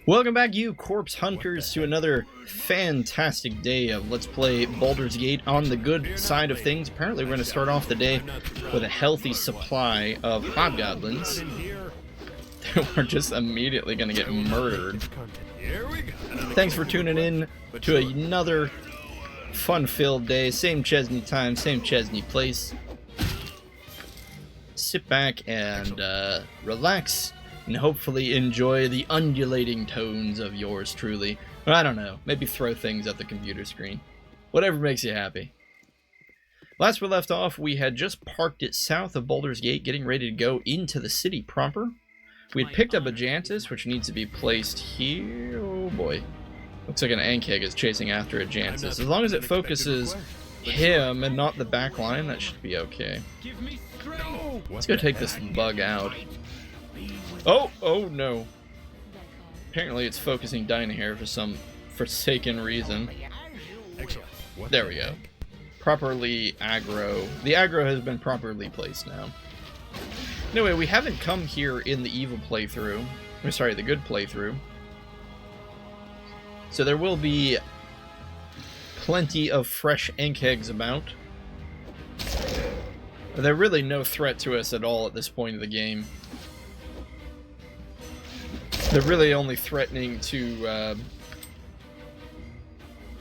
Welcome back, you corpse hunters, to another fantastic day of Let's Play Baldur's Gate on the good side of things. Apparently we're going to start off the day with a healthy supply of hobgoblins. We're just immediately going to get murdered. Thanks for tuning in to another fun-filled day. Same Chezni time, same Chezni place. Sit back and relax. And hopefully enjoy the undulating tones of yours truly. Or I don't know, maybe throw things at the computer screen. Whatever makes you happy. Last we left off, we had just parked it south of Baldur's Gate, getting ready to go into the city proper. We had picked up a Jantis, which needs to be placed here. Oh boy. Looks like an Ankeg is chasing after a Jantis. As long as it focuses him and not the back line, that should be okay. Let's go take this bug out. Oh no. Apparently it's focusing Dynahair for some forsaken reason. There we go. Properly aggro. The aggro has been properly placed now. Anyway, we haven't come here in the evil playthrough. Or sorry, the good playthrough. So there will be plenty of fresh Ankegs about. They're really no threat to us at all at this point of the game. They're really only threatening to the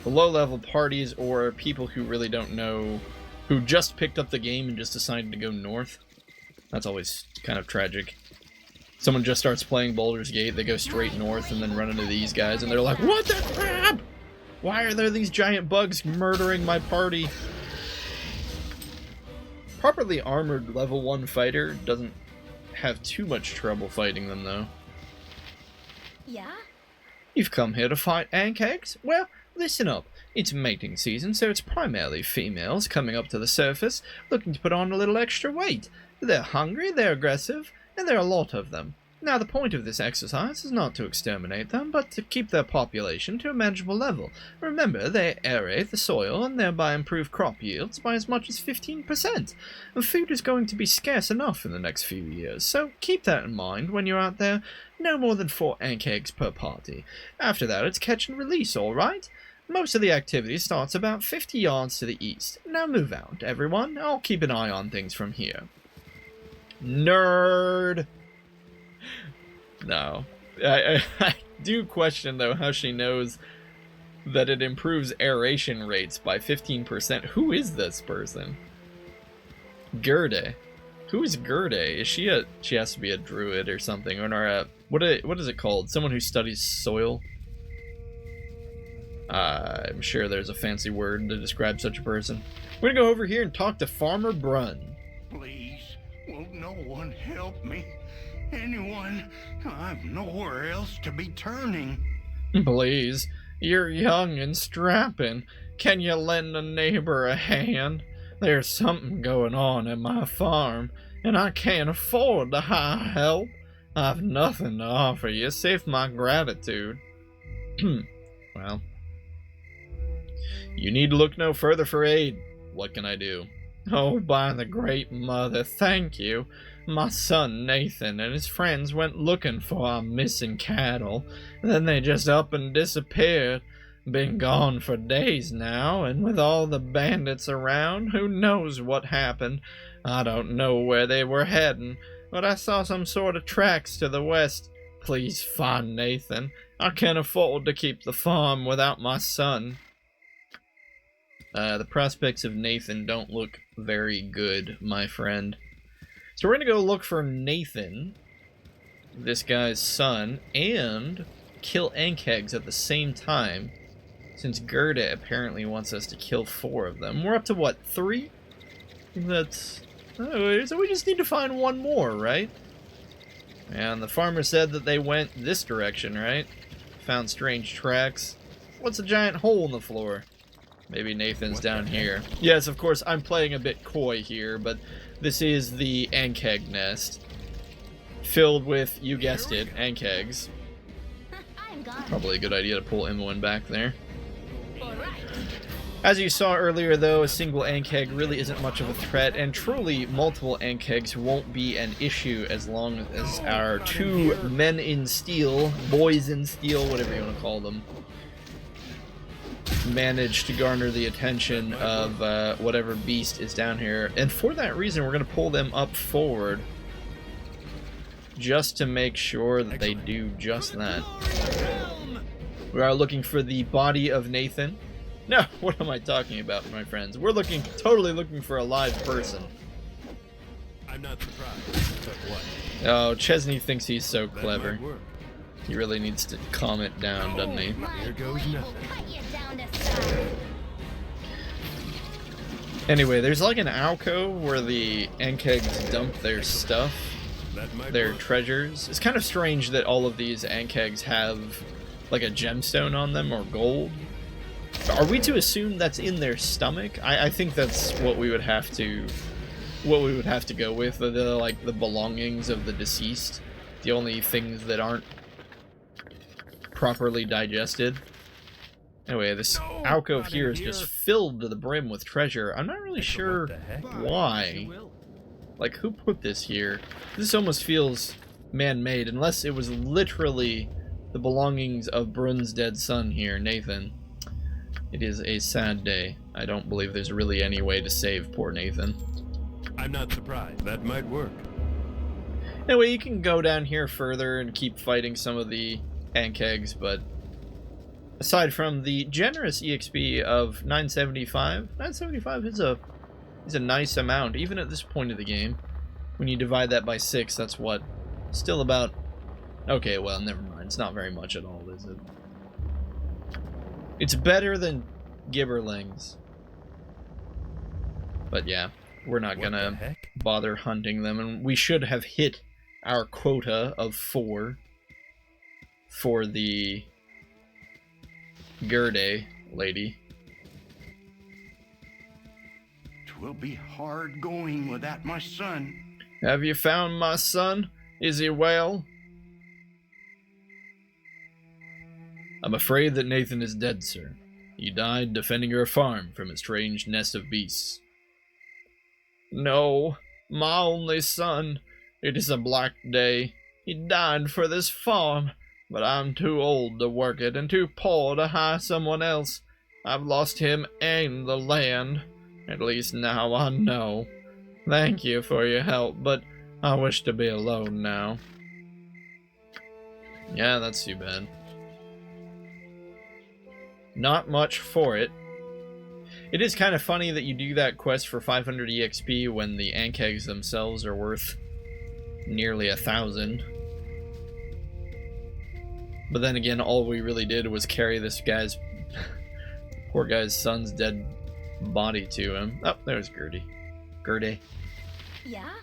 low-level parties or people who really don't know, who just picked up the game and just decided to go north. That's always kind of tragic. Someone just starts playing Baldur's Gate, they go straight north and then run into these guys and they're like, what the crap? Why are there these giant bugs murdering my party? Properly armored level 1 fighter doesn't have too much trouble fighting them though. Yeah? You've come here to fight Ankegs? Well, listen up. It's mating season, so it's primarily females coming up to the surface, looking to put on a little extra weight. They're hungry, they're aggressive, and there are a lot of them. Now, the point of this exercise is not to exterminate them, but to keep their population to a manageable level. Remember, they aerate the soil and thereby improve crop yields by as much as 15%. And food is going to be scarce enough in the next few years, so keep that in mind when you're out there. No more than 4 Ankegs per party. After that, it's catch and release, alright? Most of the activity starts about 50 yards to the east. Now move out, everyone. I'll keep an eye on things from here. Nerd! No. I do question, though, how she knows that it improves aeration rates by 15%. Who is this person? Gerde. Who is Gerde? Is she a... She has to be a druid or something, or a... What is it called? Someone who studies soil? I'm sure there's a fancy word to describe such a person. We're gonna go over here and talk to Farmer Brunn. Please, will no one help me? Anyone? I've nowhere else to be turning. Please, you're young and strapping. Can you lend a neighbor a hand? There's something going on at my farm, and I can't afford to hire help. I've nothing to offer you, save my gratitude. Well, you need to look no further for aid. What can I do? Oh, by the Great Mother, thank you. My son Nathan and his friends went looking for our missing cattle. Then they just up and disappeared. Been gone for days now, and with all the bandits around, who knows what happened. I don't know where they were heading, but I saw some sort of tracks to the west. Please find Nathan. I can't afford to keep the farm without my son. The prospects of Nathan don't look very good, my friend. So we're going to go look for Nathan, this guy's son, and kill Ankegs at the same time, since Gerda apparently wants us to kill 4 of them. We're up to, what, 3? That's... Oh, so we just need to find 1 more, right? And the farmer said that they went this direction, right? Found strange tracks. What's a giant hole in the floor? Maybe Nathan's down here. Yes, of course, I'm playing a bit coy here, but this is the Ankeg nest. Filled with, you guessed it, Ankegs. Probably a good idea to pull Imoen back there. As you saw earlier, though, a single Ankeg really isn't much of a threat, and truly multiple Ankegs won't be an issue as long as our two men in steel, boys in steel, whatever you want to call them, manage to garner the attention of whatever beast is down here. And for that reason, we're going to pull them up forward just to make sure that they do just that. We are looking for the body of Nathan. No, what am I talking about, my friends? We're totally looking for a live person. I'm not surprised, but what? Oh, Chezni thinks he's so clever. He really needs to calm it down, doesn't he? Here goes nothing. Anyway, there's like an alcove where the Ankegs dump their stuff, their treasures. It's kind of strange that all of these Ankegs have like a gemstone on them or gold. Are we to assume that's in their stomach? I think that's what we would have to go with, the belongings of the deceased, the only things that aren't properly digested. Anyway, this alcove here is just filled to the brim with treasure. I'm not really sure why. Like, who put this here? This almost feels man-made, unless it was literally the belongings of Brun's dead son here, Nathan. It is a sad day. I don't believe there's really any way to save poor Nathan. I'm not surprised. That might work. Anyway, you can go down here further and keep fighting some of the Ankegs, but aside from the generous EXP of 975, 975 is a nice amount, even at this point of the game. When you divide that by 6, that's what? Still about... Okay, well, never mind. It's not very much at all, is it? It's better than Gibberlings. But yeah, we're not gonna bother hunting them, and we should have hit our quota of 4 for the Gerde lady. 'Twill be hard going without my son. Have you found my son? Is he well? I'm afraid that Nathan is dead, sir. He died defending your farm from a strange nest of beasts. No, my only son. It is a black day. He died for this farm, but I'm too old to work it and too poor to hire someone else. I've lost him and the land. At least now I know. Thank you for your help, but I wish to be alone now. Yeah, that's too bad. Not much for it. It is kind of funny that you do that quest for 500 EXP when the Ankegs themselves are worth nearly 1,000. But then again, all we really did was carry this guy's poor guy's son's dead body to him. Oh, there's Gerde. Gerde. Yeah?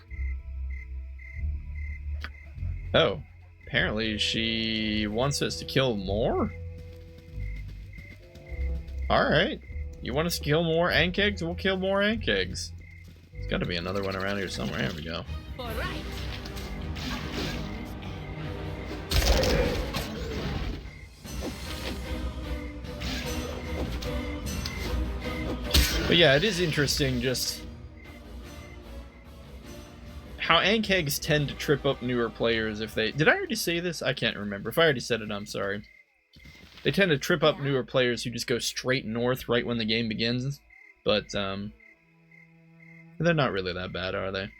Oh, apparently she wants us to kill more? Alright. You want us to kill more Ankegs? We'll kill more Ankegs. There's gotta be another one around here somewhere. There we go. Alright. But yeah, it is interesting just how Ankegs tend to trip up newer players if they... Did I already say this? I can't remember. If I already said it, I'm sorry. They tend to trip up newer players who just go straight north right when the game begins. But, they're not really that bad, are they?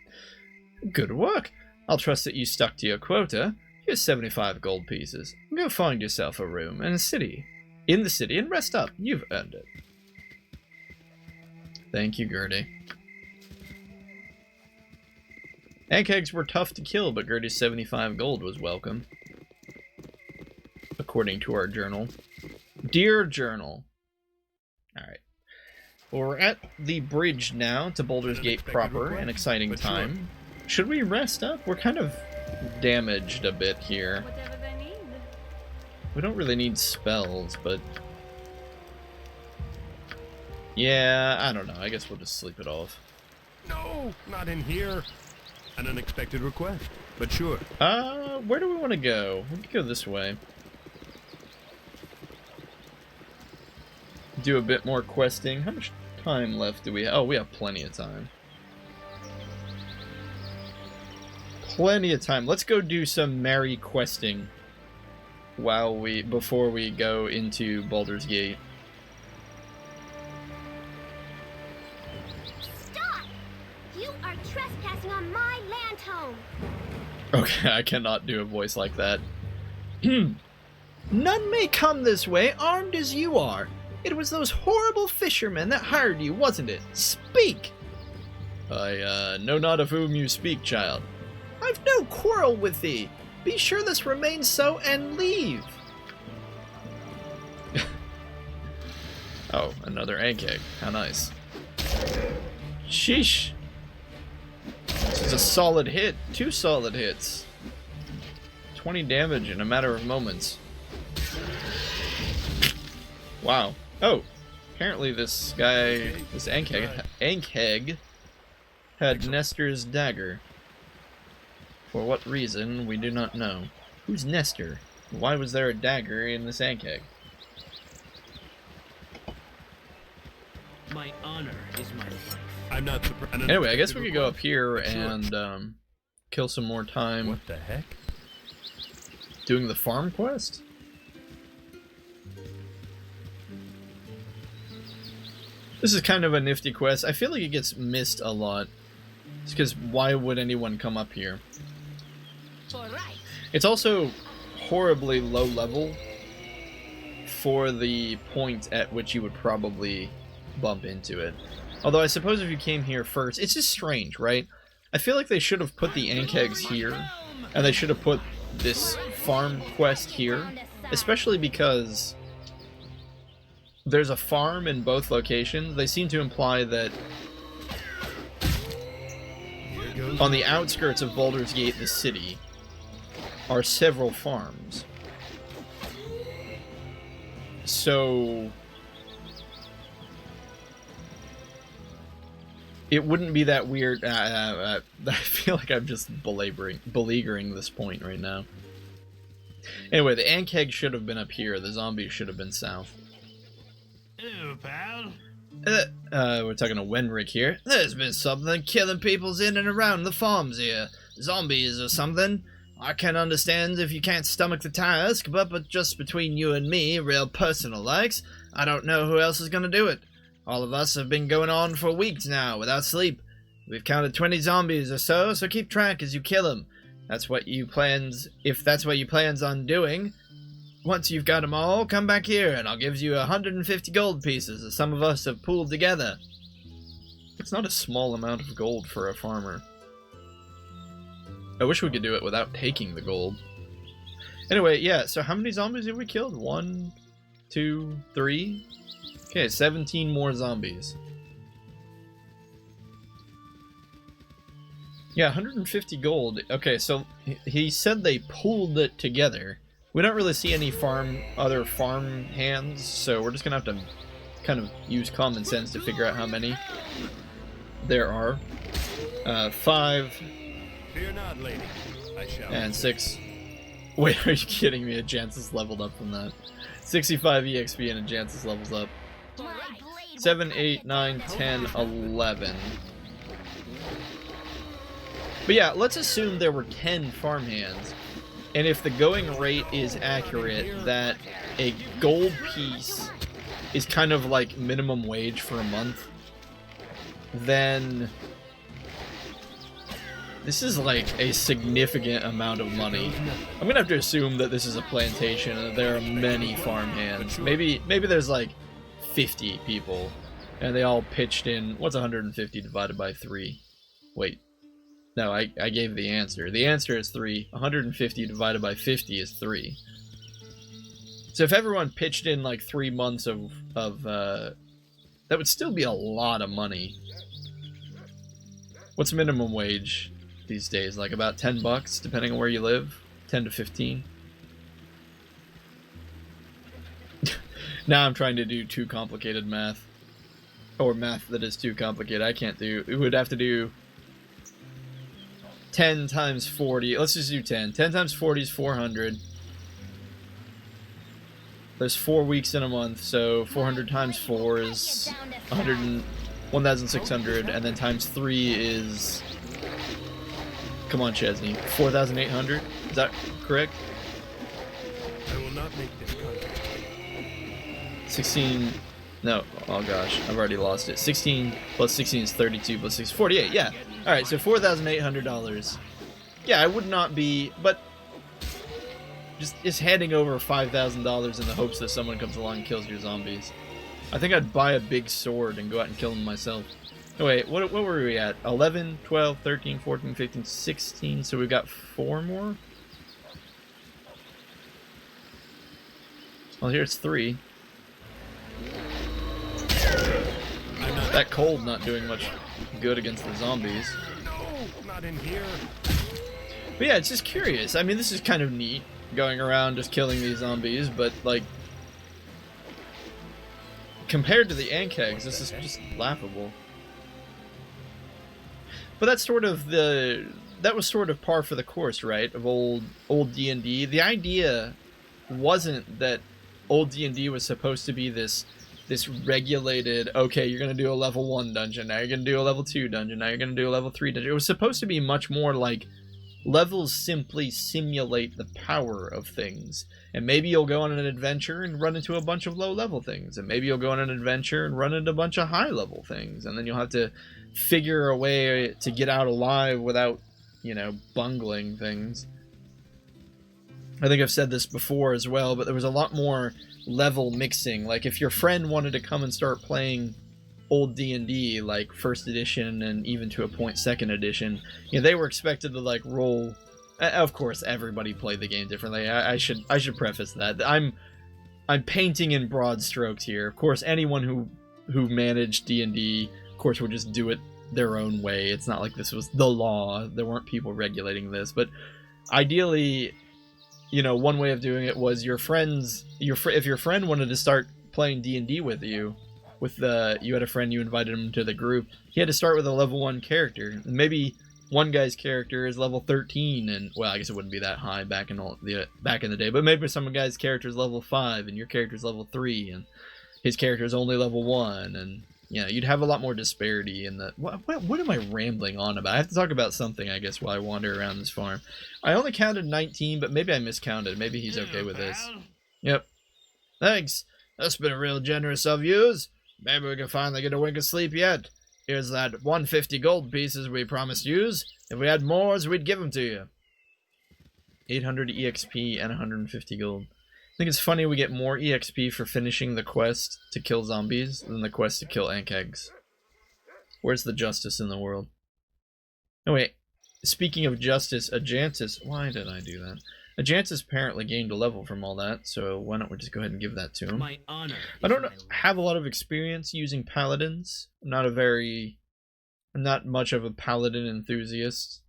Good work. I'll trust that you stuck to your quota. Here's 75 gold pieces. Go find yourself a room in the city, and rest up. You've earned it. Thank you, Gerde. Ankegs were tough to kill, but Gerde's 75 gold was welcome. According to our journal. Dear journal. Alright. Well, we're at the bridge now to Baldur's Gate proper. An exciting time. Should we rest up? We're kind of damaged a bit here. Whatever they need. We don't really need spells, but... Yeah, I don't know. I guess we'll just sleep it off. No, not in here. An unexpected request, but sure. Where do we want to go? We could go this way. do a bit more questing. How much time left do we have? Oh, we have plenty of time. Plenty of time. Let's go do some merry questing before we go into Baldur's Gate. Stop! You are trespassing on my land home. Okay, I cannot do a voice like that. None may come this way armed as you are. It was those horrible fishermen that hired you, wasn't it? Speak! I know not of whom you speak, child. I've no quarrel with thee. Be sure this remains so and leave. Oh, another egg egg. How nice. Sheesh. This is a solid hit. 2 solid hits. 20 damage in a matter of moments. Wow. Oh, apparently this guy, this Ankheg, had Nestor's dagger. For what reason, we do not know. Who's Nestor? Why was there a dagger in this Ankheg? My honor is my life. I'm not surprised. Anyway, I guess we could go up here and kill some more time. What the heck? Doing the farm quest? This is kind of a nifty quest. I feel like it gets missed a lot. It's because why would anyone come up here? It's also horribly low level for the point at which you would probably bump into it. Although I suppose if you came here first, it's just strange, right? I feel like they should have put the Ankhegs here, and they should have put this farm quest here, especially because there's a farm in both locations. They seem to imply that on the outskirts of Baldur's Gate, the city, are several farms. So it wouldn't be that weird. I feel like I'm just beleaguering this point right now. Anyway, the Ankheg should have been up here. The zombies should have been south. Hello, pal. We're talking to Wenrick here. There's been something killing peoples in and around the farms here. Zombies or something. I can understand if you can't stomach the task, but just between you and me, real personal likes, I don't know who else is gonna do it. All of us have been going on for weeks now, without sleep. We've counted 20 zombies or so keep track as you kill them. That's what you plans, if that's what you plans on doing. Once you've got them all, come back here and I'll give you 150 gold pieces that some of us have pooled together. It's not a small amount of gold for a farmer. I wish we could do it without taking the gold. Anyway, yeah, so how many zombies have we killed? 1, 2, 3? Okay, 17 more zombies. Yeah, 150 gold. Okay, so he said they pooled it together. We don't really see any other farm hands, so we're just gonna have to kind of use common sense to figure out how many there are. 5. Fear not, lady. I shall. And 6. Wait, are you kidding me? A Jancis leveled up from that. 65 EXP and a Jancis levels up. 7, 8, 9, 10, 11. But yeah, let's assume there were 10 farmhands. And if the going rate is accurate, that a gold piece is kind of like minimum wage for a month, then this is like a significant amount of money. I'm gonna have to assume that this is a plantation and that there are many farmhands. Maybe there's like 50 people and they all pitched in. What's 150 divided by 3? Wait. No, I gave the answer. The answer is 3. 150 divided by 50 is 3. So if everyone pitched in like 3 months of that would still be a lot of money. What's minimum wage these days? Like about 10 bucks, depending on where you live? 10 to 15? Now I'm trying to do too complicated math. Or math that is too complicated. I can't do. We would have to do 10 times 40. Let's just do 10. 10 times 40 is 400. there's 4 weeks in a month, so 400 times 4 is 1,600, and then times 3 is, come on, Chezni, 4,800. Is that correct? I will not make this contract. 16. No, oh gosh, I've already lost it. 16 plus 16 is 32 plus 6 is 48. Yeah. All right, so $4,800. Yeah, I would not be, but just handing over $5,000 in the hopes that someone comes along and kills your zombies. I think I'd buy a big sword and go out and kill them myself. Oh, wait, what were we at? 11, 12, 13, 14, 15, 16. So we've got 4 more. Well, here's 3. That cold not doing much good against the zombies. No, not in here. But yeah, it's just curious. I mean, this is kind of neat, going around just killing these zombies, but like, compared to the Ankegs, this is just laughable. But that's sort of that was sort of par for the course, right, of old D&D. The idea wasn't that old D&D was supposed to be this regulated, okay, you're going to do a level 1 dungeon, now you're going to do a level 2 dungeon, now you're going to do a level 3 dungeon. It was supposed to be much more like levels simply simulate the power of things. And maybe you'll go on an adventure and run into a bunch of low-level things, and maybe you'll go on an adventure and run into a bunch of high-level things, and then you'll have to figure a way to get out alive without, you know, bungling things. I think I've said this before as well, but there was a lot more level mixing. Like, if your friend wanted to come and start playing old D&D, like first edition and even to a point second edition, you know, they were expected to like roll. Of course, everybody played the game differently. I should preface that. I'm painting in broad strokes here. Of course, anyone who managed D&D, of course, would just do it their own way. It's not like this was the law. There weren't people regulating this, but ideally, you know, one way of doing it was your friends. If your friend wanted to start playing D&D with you, you had a friend, you invited him to the group, he had to start with a level 1 character. Maybe one guy's character is level 13, and well, I guess it wouldn't be that high back in the day, but maybe some guy's character is level 5 and your character's level 3 and his character is only level 1, and you know, you'd have a lot more disparity in the... What am I rambling on about? I have to talk about something, I guess, while I wander around this farm. I only counted 19, but maybe I miscounted. Maybe he's okay with this. Yep. Thanks. That's been real generous of yous. Maybe we can finally get a wink of sleep yet. Here's that 150 gold pieces we promised yous. If we had more, we'd give them to you. 800 EXP and 150 gold. I think it's funny we get more EXP for finishing the quest to kill zombies than the quest to kill Ankegs. Where's the justice in the world? Oh wait, speaking of justice, Ajantis... Why did I do that? Ajantis apparently gained a level from all that, so why don't we just go ahead and give that to him. My honor. I don't have a lot of experience using paladins. I'm not much of a paladin enthusiast.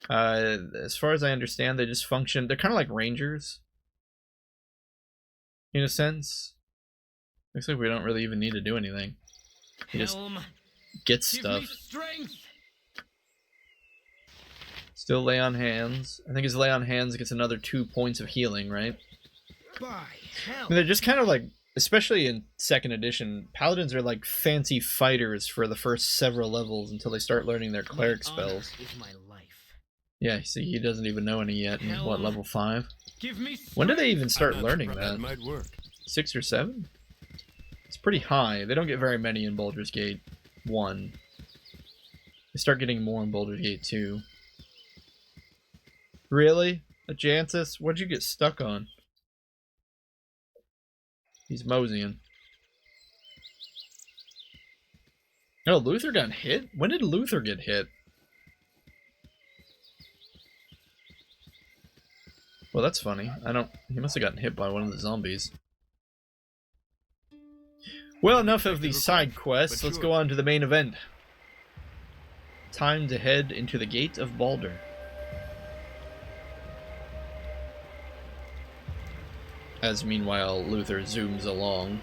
As far as I understand, they just function... They're kind of like rangers. In a sense. Looks like we don't really even need to do anything. You just get stuff. Still lay on hands. I think his lay on hands gets another 2 points of healing, right? By hell. And they're just kind of like, especially in second edition, paladins are like fancy fighters for the first several levels until they start learning their cleric spells. Is my life. Yeah, see, he doesn't even know any yet. He's what, level 5? Give me When did they even start learning that? That might work. 6 or 7? It's pretty high. They don't get very many in Baldur's Gate 1. They start getting more in Baldur's Gate 2. Really? Ajantis? What'd you get stuck on? He's moseying. Oh, Luther got hit? When did Luther get hit? Well, that's funny. He must have gotten hit by one of the zombies. Well, enough of these side quests. Let's go on to the main event. Time to head into the Gate of Baldur. As meanwhile, Luther zooms along.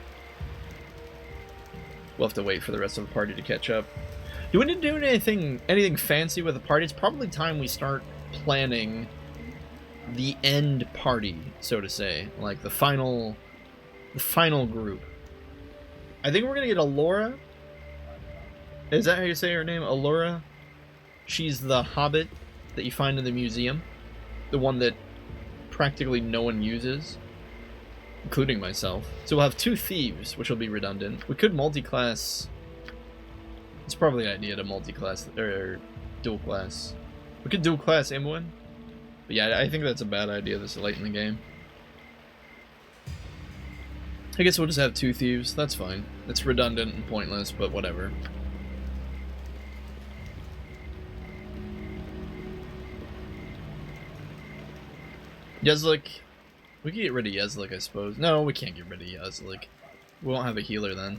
We'll have to wait for the rest of the party to catch up. Do we need to do anything fancy with the party? It's probably time we start planning the end party, so to say. Like the final final group. I think we're gonna get Alora. Is that how you say her name? Alora? She's the hobbit that you find in the museum. The one that practically no one uses, including myself. So we'll have 2 thieves, which will be redundant. We could multi-class. It's probably an idea to multi-class, or dual class. We could dual class Imoen. But yeah, I think that's a bad idea this late in the game. I guess we'll just have 2 thieves, that's fine. It's redundant and pointless, but whatever. Yezlik. We can get rid of Yezlik, I suppose. No, we can't get rid of Yezlik. We won't have a healer then.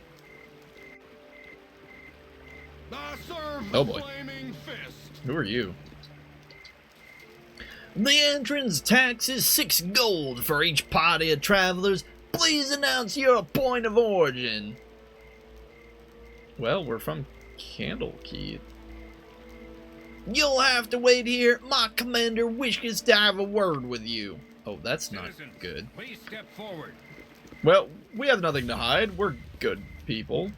Oh boy. Who are you? The entrance tax is 6 gold for each party of travelers. Please announce your point of origin. Well, we're from Candlekeep. You'll have to wait here. My commander wishes to have a word with you. Oh, that's not good. Please step forward. Well, we have nothing to hide. We're good people.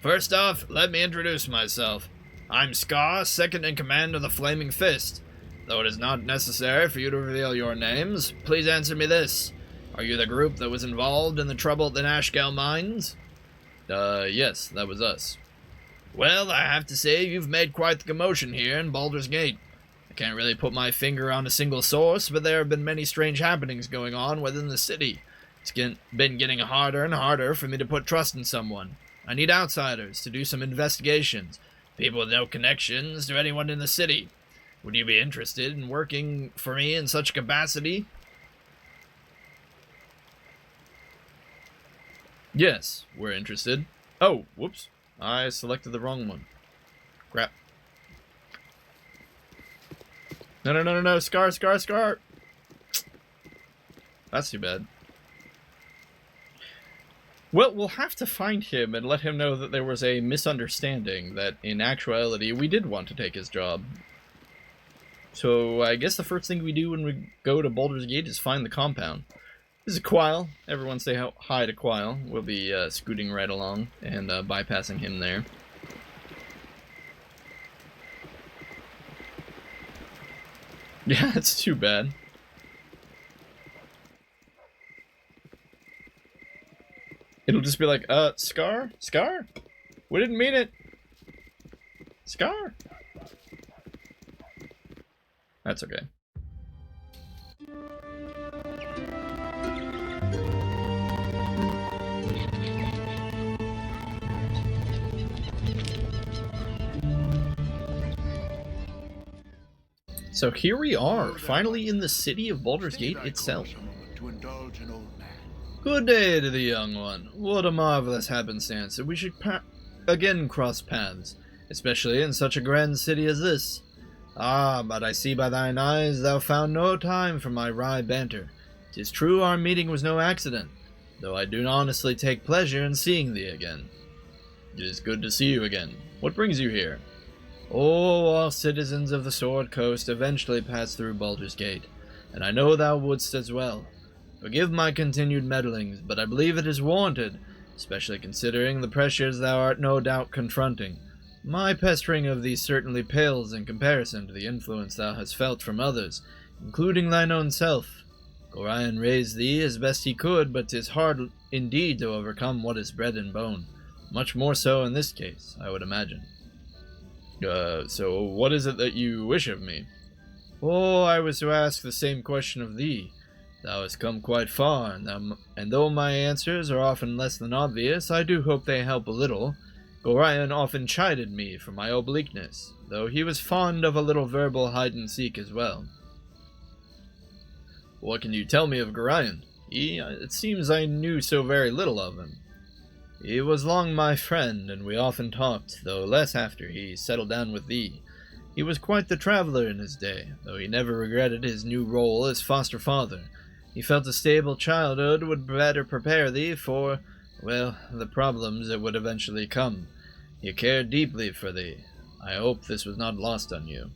First off, let me introduce myself. I'm Scar, second in command of the Flaming Fist. Though it is not necessary for you to reveal your names, please answer me this. Are you the group that was involved in the trouble at the Nashkel mines? Yes, that was us. Well, I have to say, you've made quite the commotion here in Baldur's Gate. I can't really put my finger on a single source, but there have been many strange happenings going on within the city. It's been getting harder and harder for me to put trust in someone. I need outsiders to do some investigations. People with no connections to anyone in the city. Would you be interested in working for me in such capacity? Yes, we're interested. Oh, whoops. I selected the wrong one. Crap. No, Scar. That's too bad. Well, we'll have to find him and let him know that there was a misunderstanding, that in actuality we did want to take his job. So I guess the first thing we do when we go to Baldur's Gate is find the compound. This is Quile. Everyone say hi to Quile. We'll be scooting right along and bypassing him there. Yeah, it's too bad. It'll just be like, Scar? Scar? We didn't mean it. Scar? That's okay. So here we are, finally in the city of Baldur's Gate itself. Good day to the young one. What a marvelous happenstance that we should again cross paths, especially in such a grand city as this. Ah, but I see by thine eyes thou found no time for my wry banter. 'Tis true our meeting was no accident, though I do honestly take pleasure in seeing thee again. It is good to see you again. What brings you here? Oh, all citizens of the Sword Coast eventually pass through Baldur's Gate, and I know thou wouldst as well. Forgive my continued meddlings, but I believe it is warranted, especially considering the pressures thou art no doubt confronting. My pestering of thee certainly pales in comparison to the influence thou hast felt from others, including thine own self. Gorion raised thee as best he could, but 'tis hard indeed to overcome what is bred in bone. Much more so in this case, I would imagine. So what is it that you wish of me? Oh, I was to ask the same question of thee. Thou hast come quite far, and though my answers are often less than obvious, I do hope they help a little. Gorion often chided me for my obliqueness, though he was fond of a little verbal hide-and-seek as well. What can you tell me of Gorion? It seems I knew so very little of him. He was long my friend, and we often talked, though less after he settled down with thee. He was quite the traveler in his day, though he never regretted his new role as foster father. He felt a stable childhood would better prepare thee for, well, the problems that would eventually come. He cared deeply for thee. I hope this was not lost on you.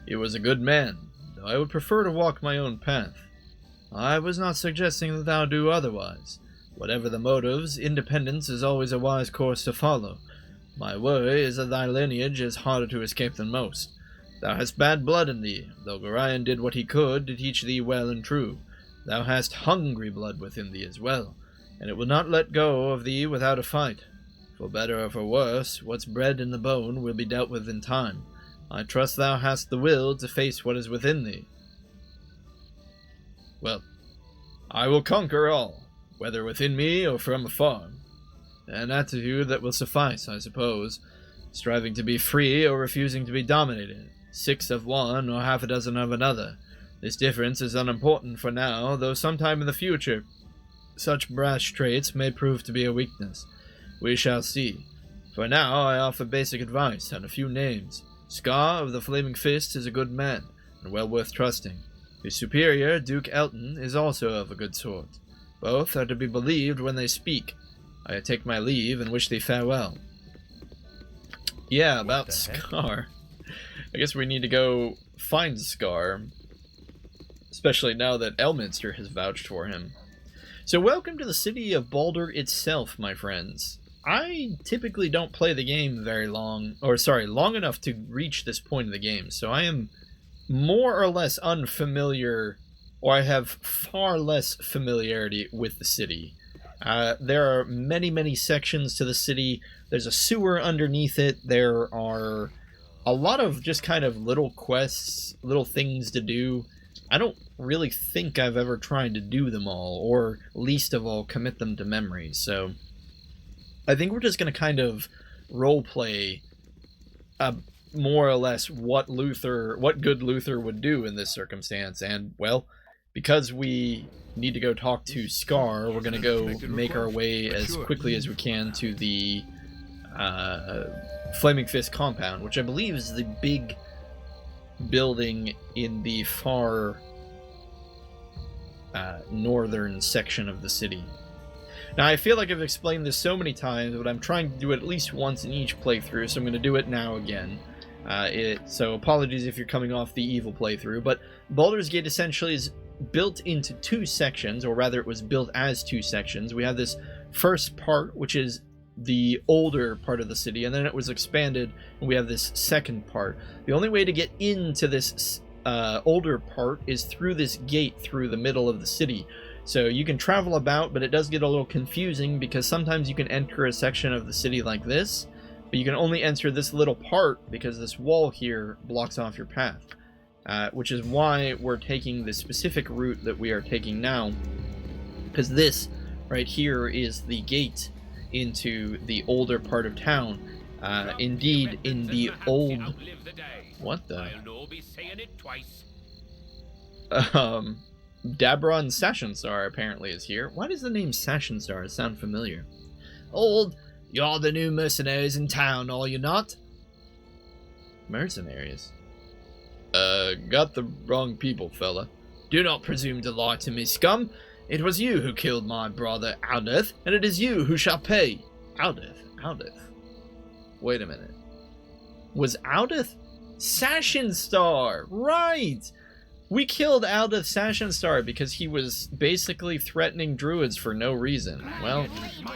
He was a good man, though I would prefer to walk my own path. I was not suggesting that thou do otherwise. Whatever the motives, independence is always a wise course to follow. My worry is that thy lineage is harder to escape than most. Thou hast bad blood in thee, though Gorion did what he could to teach thee well and true. Thou hast hungry blood within thee as well, and it will not let go of thee without a fight. For better or for worse, what's bred in the bone will be dealt with in time. I trust thou hast the will to face what is within thee. Well, I will conquer all, whether within me or from afar. An attitude that will suffice, I suppose, striving to be free or refusing to be dominated, 6 of one or half a dozen of another. This difference is unimportant for now, though sometime in the future such brash traits may prove to be a weakness. We shall see. For now I offer basic advice and a few names. Scar of the Flaming Fist is a good man, and well worth trusting. His superior, Duke Elton, is also of a good sort. Both are to be believed when they speak. I take my leave and wish thee farewell. Yeah, about Scar. I guess we need to go find Scar, especially now that Elminster has vouched for him. So welcome to the city of Baldur itself, my friends. I typically don't play the game very long, long enough to reach this point of the game, so I am more or less unfamiliar, or I have far less familiarity with the city. There are many sections to the city. There's a sewer underneath it. There are a lot of just kind of little quests, little things to do. I don't really think I've ever tried to do them all, or least of all commit them to memory, so I think we're just going to kind of roleplay more or less what good Luther would do in this circumstance, and, well, because we need to go talk to Scar, we're going to go make our way as quickly as we can to the Flaming Fist compound, which I believe is the big building in the far northern section of the city. Now, I feel like I've explained this so many times, but I'm trying to do it at least once in each playthrough, so I'm going to do it now again. So apologies if you're coming off the evil playthrough, but Baldur's Gate essentially is built into 2 sections, or rather it was built as 2 sections. We have this first part, which is the older part of the city, and then it was expanded, and we have this second part. The only way to get into this older part is through this gate through the middle of the city. So you can travel about, but it does get a little confusing because sometimes you can enter a section of the city like this, but you can only enter this little part because this wall here blocks off your path. Which is why we're taking the specific route that we are taking now, because this right here is the gate into the older part of town. Indeed, in the old... What the... Dabron Sashenstar apparently is here. Why does the name Sashenstar sound familiar? Old, you're the new mercenaries in town, are you not? Mercenaries? Got the wrong people, fella. Do not presume to lie to me, scum. It was you who killed my brother Aldeth, and it is you who shall pay. Aldeth. Wait a minute. Was Aldeth Sashenstar? Right! We killed Aldeth Sashenstar because he was basically threatening druids for no reason. Well,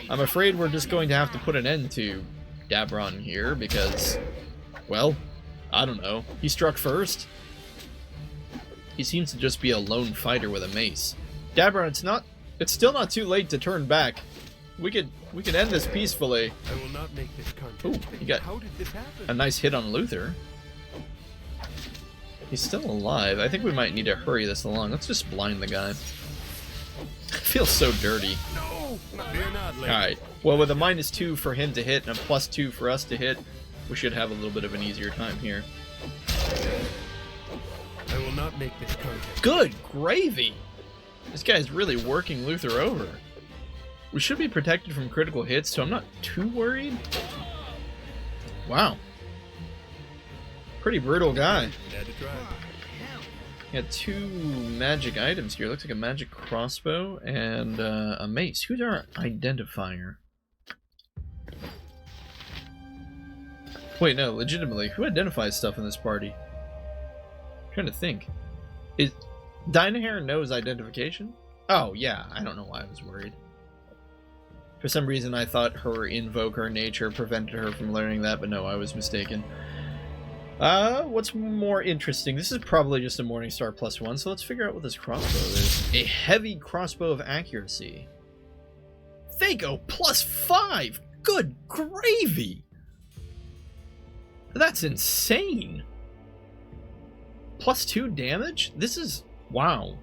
I'm afraid we're just going to have to put an end to Dabron here because, well, I don't know. He struck first. He seems to just be a lone fighter with a mace. Dabron, it's still not too late to turn back. We could end this peacefully. I will not make this contest. Ooh, he got a nice hit on Luther. He's still alive. I think we might need to hurry this along. Let's just blind the guy. I feel so dirty. No, fear not, lady. Alright. Well, with a -2 for him to hit and a +2 for us to hit, we should have a little bit of an easier time here. I will not make this contest. Good gravy! This guy's really working Luther over. We should be protected from critical hits, so I'm not too worried. Wow. Pretty brutal guy. Had to try. Got 2 magic items here. Looks like a magic crossbow and a mace. Who's our identifier? Wait, no, legitimately, who identifies stuff in this party? I'm trying to think. Is Dynahair knows identification? Oh, yeah, I don't know why I was worried. For some reason, I thought her invoker nature prevented her from learning that, but no, I was mistaken. What's more interesting? This is probably just a Morningstar +1, so let's figure out what this crossbow is. A heavy crossbow of accuracy. Thaco +5! Good gravy! That's insane! +2 damage? This is... wow.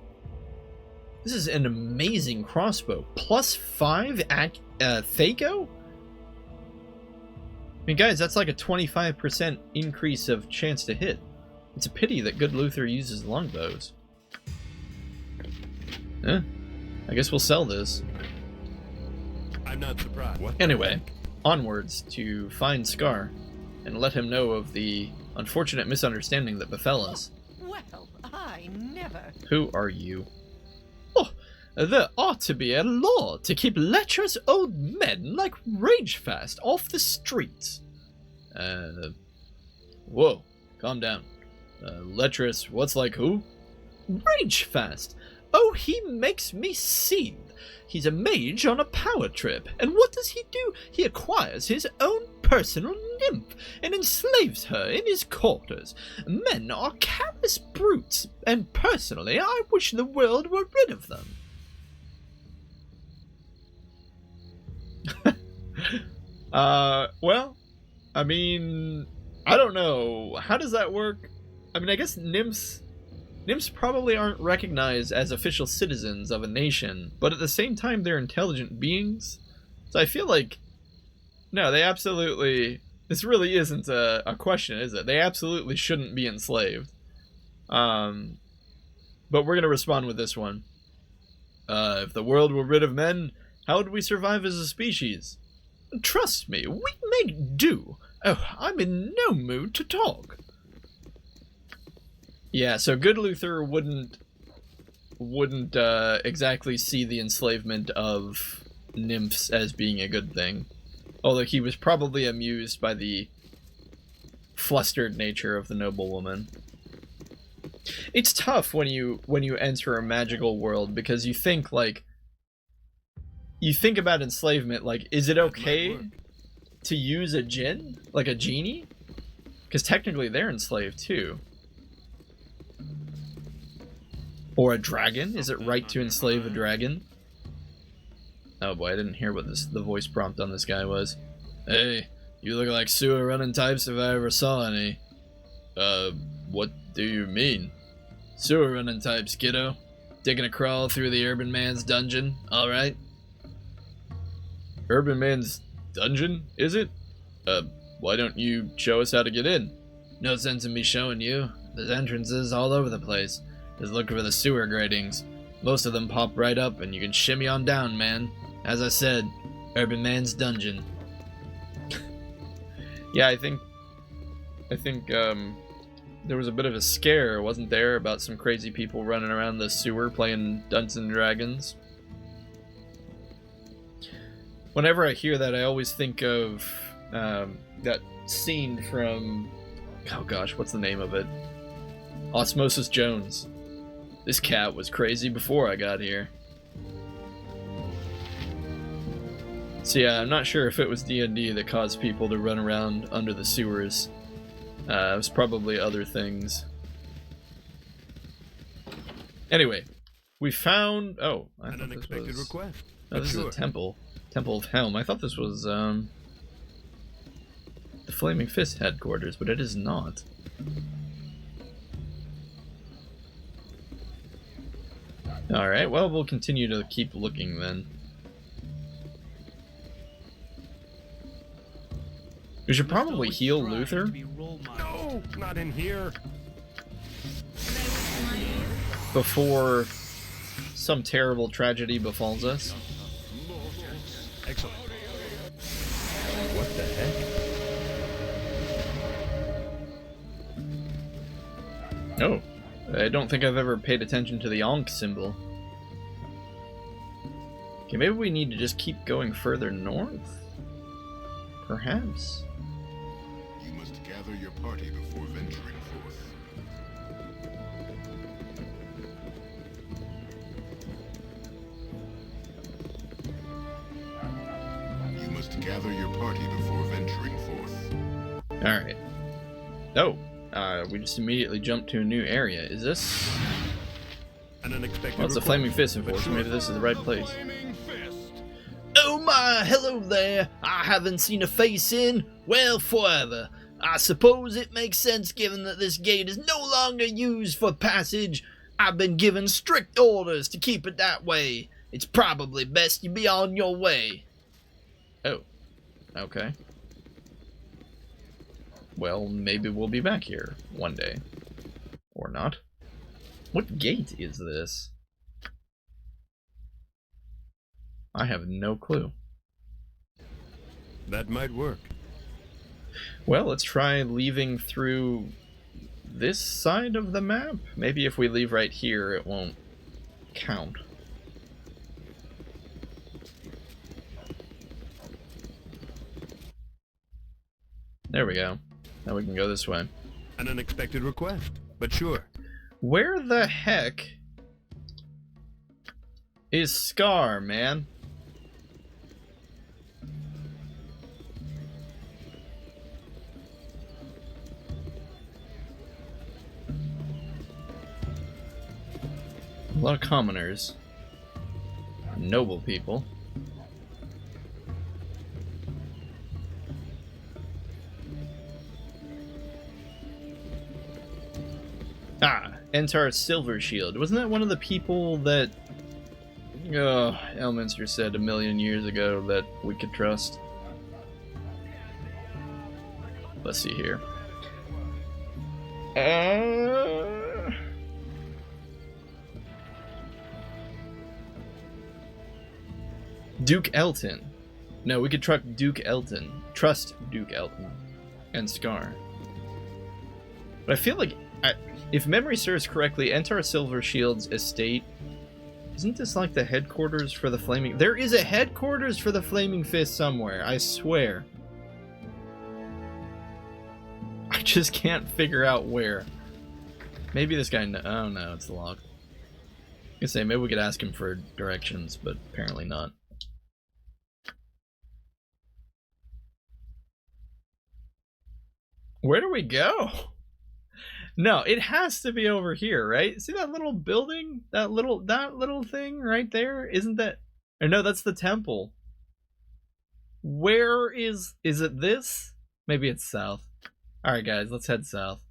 This is an amazing crossbow. +5 Thaco? I mean, guys, that's like a 25% increase of chance to hit. It's a pity that good Luther uses longbows. Eh, I guess we'll sell this. I'm not surprised. What? Anyway, onwards to find Scar and let him know of the unfortunate misunderstanding that befell us. Well, I never. Who are you? Oh, there ought to be a law to keep lecherous old men like Ragefast off the streets. Whoa, calm down. Lecherous, what's like who? Ragefast. Oh, he makes me seethe. He's a mage on a power trip, and what does he do? He acquires his own personal nymph and enslaves her in his quarters. Men are callous brutes, and personally, I wish the world were rid of them. Well, I mean, I don't know. How does that work? I mean, I guess nymphs probably aren't recognized as official citizens of a nation, but at the same time, they're intelligent beings. So I feel like, no, they absolutely, this really isn't a question, is it? They absolutely shouldn't be enslaved. But we're going to respond with this one. If the world were rid of men, how would we survive as a species? Trust me, we make do. Oh, I'm in no mood to talk. Yeah, so good Luther wouldn't exactly see the enslavement of nymphs as being a good thing. Although he was probably amused by the flustered nature of the noblewoman. It's tough when you enter a magical world because you think about enslavement like, is it okay to use a djinn? Like a genie? Because technically they're enslaved too. Or a dragon? Is it right to enslave a dragon? Oh boy, I didn't hear what the voice prompt on this guy was. Hey, you look like sewer running types if I ever saw any. What do you mean? Sewer running types, kiddo. Taking a crawl through the urban man's dungeon, alright? Urban man's dungeon, is it? Why don't you show us how to get in? No sense in me showing you. There's entrances all over the place. Just look for the sewer gratings. Most of them pop right up and you can shimmy on down, man. As I said, urban man's dungeon. Yeah, I think there was a bit of a scare, wasn't there, about some crazy people running around the sewer playing Dungeons and Dragons. Whenever I hear that, I always think of that scene from, oh gosh, what's the name of it? Osmosis Jones. This cat was crazy before I got here. So yeah, I'm not sure if it was D&D that caused people to run around under the sewers. It was probably other things. Anyway, we found... oh, I An thought unexpected this was... request. oh, this is a temple. Temple of Helm. I thought this was, the Flaming Fist headquarters, but it is not. Alright, well, we'll continue to keep looking then. We should probably heal Luther. No, not in here. Before some terrible tragedy befalls us. Excellent. What the heck? Oh, I don't think I've ever paid attention to the Ankh symbol. Okay, maybe we need to just keep going further north? Perhaps. You must gather your party before venturing forth. gather your party before venturing forth. Alright. Oh, we just immediately jumped to a new area. Is this... An unexpected Well, it's a request. flaming fist, But unfortunately. Maybe this is the right place. Flaming fist. Oh my, hello there. I haven't seen a face in, well, forever. I suppose it makes sense given that this gate is no longer used for passage. I've been given strict orders to keep it that way. It's probably best you be on your way. Oh, okay. Well, maybe we'll be back here one day. Or not. What gate is this? I have no clue. That might work. Well, let's try leaving through this side of the map. Maybe if we leave right here, it won't count. There we go. Now we can go this way. An unexpected request. But sure. Where the heck is Scar, man? A lot of commoners. Noble people. Ah, Entar Silver Shield. Wasn't that one of the people that Elminster said a million years ago that we could trust? Let's see here. Duke Elton. No, we could trust Duke Elton. Trust Duke Elton. And Scar. But I feel like, if memory serves correctly, Entar Silver Shield's estate, isn't this like the headquarters for the Flaming... There is a headquarters for the Flaming Fist somewhere, I swear. I just can't figure out where. Maybe this guy... Oh no, it's the log. I was gonna say, maybe we could ask him for directions, but apparently not. Where do we go? No, it has to be over here, right? See that little building? That little thing right there? Isn't that... Or no, that's the temple. Where is it this? Maybe it's south. Alright guys, let's head south.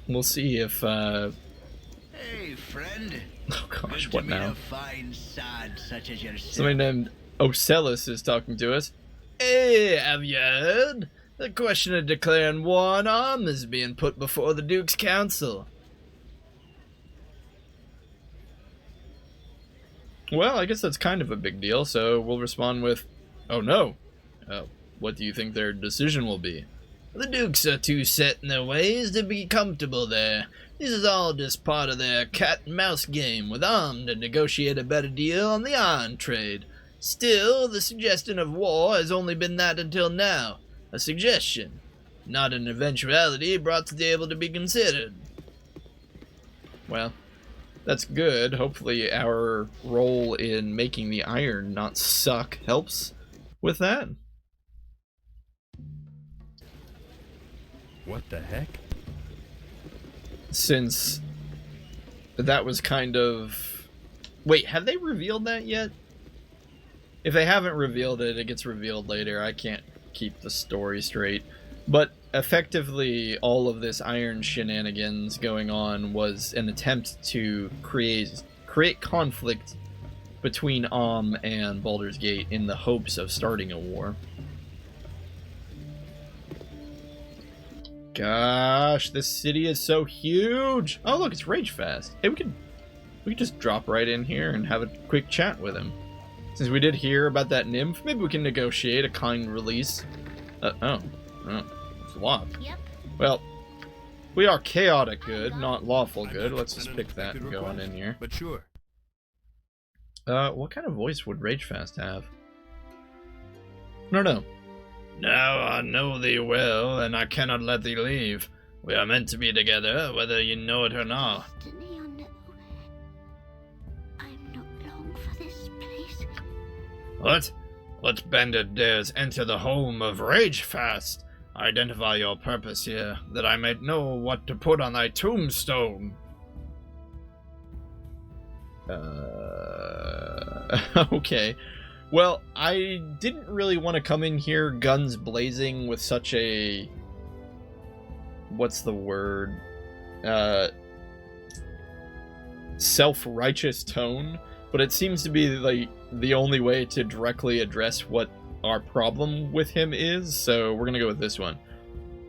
We'll see if Hey, friend. oh gosh, Good what to meet now? a fine sod such as yourself. Somebody named Ocellus is talking to us. Hey, have you heard? The question of declaring war on arms is being put before the Duke's Council. Well, I guess that's kind of a big deal, so we'll respond with, oh no. What do you think their decision will be? The Dukes are too set in their ways to be comfortable there. This is all just part of their cat and mouse game with arm to negotiate a better deal on the iron trade. Still, the suggestion of war has only been that until now. A suggestion, not an eventuality brought to the table to be considered. Well, that's good. Hopefully our role in making the iron not suck helps with that. What the heck? Since that was kind of... Wait, have they revealed that yet? If they haven't revealed it, it gets revealed later. I can't keep the story straight. But effectively, all of this iron shenanigans going on was an attempt to create conflict between and Baldur's Gate in the hopes of starting a war. Gosh, this city is so huge. Oh look, it's Rage Fast. Hey, we could just drop right in here and have a quick chat with him. Since we did hear about that nymph, maybe we can negotiate a kind release. Oh, it's locked. Yep. Well, we are chaotic good, not lawful good. Let's just pick that and go on in here. But sure. What kind of voice would Ragefast have? No. Now I know thee well, and I cannot let thee leave. We are meant to be together, whether you know it or not. Destiny or no, I'm not long for this place. What? Let bandit dares enter the home of Ragefast. Identify your purpose here, that I may know what to put on thy tombstone. Okay. Well, I didn't really want to come in here guns blazing with such a... what's the word? Self-righteous tone, but it seems to be like the only way to directly address what our problem with him is, so we're gonna go with this one.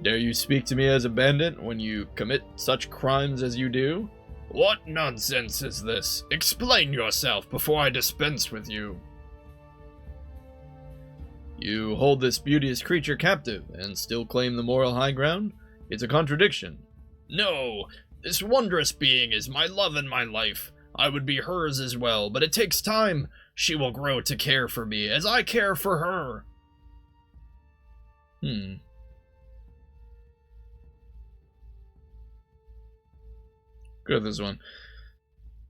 Dare you speak to me as a bandit when you commit such crimes as you do? What nonsense is this? Explain yourself before I dispense with you. You hold this beauteous creature captive and still claim the moral high ground? It's a contradiction. No, this wondrous being is my love and my life. I would be hers as well, but it takes time. She will grow to care for me as I care for her. Good, this one.